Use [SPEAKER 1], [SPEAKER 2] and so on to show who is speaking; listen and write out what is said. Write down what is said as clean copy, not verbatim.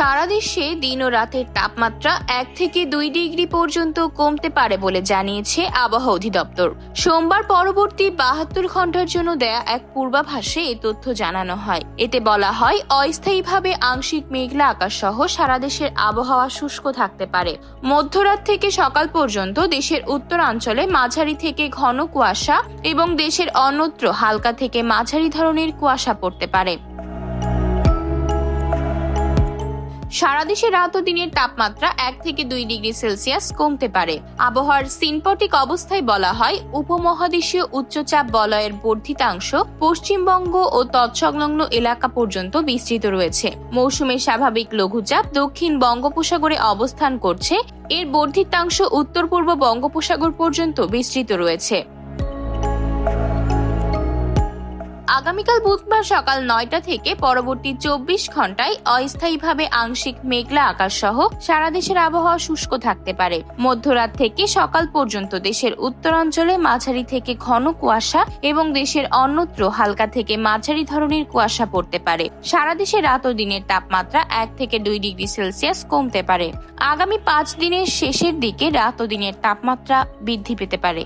[SPEAKER 1] সারা দেশে দিন ও রাতের তাপমাত্রা 1 থেকে 2 ডিগ্রি পর্যন্ত কমতে পারে বলে জানিয়েছে আবহাওয়া অধিদপ্তর। সোমবার পরবর্তী 72 ঘন্টার জন্য দেয়া এক পূর্বাভাসে এই তথ্য জানানো হয়। এতে বলা হয়, অস্থায়ীভাবে আংশিক মেঘলা আকাশ সহ সারা দেশের আবহাওয়া শুষ্ক থাকতে পারে। মধ্যরাত থেকে সকাল পর্যন্ত দেশের উত্তরাঞ্চলে মাঝারি থেকে ঘন কুয়াশা এবং দেশের অন্যত্র হালকা থেকে মাঝারি ধরনের কুয়াশা পড়তে পারে। সারা দেশে রাত ও দিনের তাপমাত্রা 1 থেকে 2 ডিগ্রি সেলসিয়াস কমতে পারে। আবহাওয়ার সিনপটিক অবস্থায় বলা হয়, উপমহাদেশীয় উচ্চচাপ বলয়ের বর্ধিতাংশ পশ্চিমবঙ্গ ও তৎসংলগ্ন এলাকা পর্যন্ত বিস্তৃত রয়েছে। মৌসুমের স্বাভাবিক লঘুচাপ দক্ষিণ বঙ্গোপসাগরে অবস্থান করছে। এর বর্ধিতাংশ উত্তর পূর্ব বঙ্গোপসাগর পর্যন্ত বিস্তৃত রয়েছে। আগামীকাল বুধবার সকাল 9টা থেকে পরবর্তী 24 ঘন্টায় অস্থায়ীভাবে আংশিক মেঘলা আকাশ সহ সারা দেশের আবহাওয়া শুষ্ক থাকতে পারে। মধ্যরাত থেকে সকাল পর্যন্ত দেশের উত্তরাঞ্চলে মাঝারি থেকে ঘন কুয়াশা এবং দেশের অন্যত্র হালকা থেকে মাঝারি ধরনের কুয়াশা পড়তে পারে। সারা দেশে রাত ও দিনের তাপমাত্রা 1 থেকে 2 ডিগ্রি সেলসিয়াস কমতে পারে। আগামী 5 দিনের শেষের দিকে রাত ও দিনের তাপমাত্রা বৃদ্ধি পেতে পারে।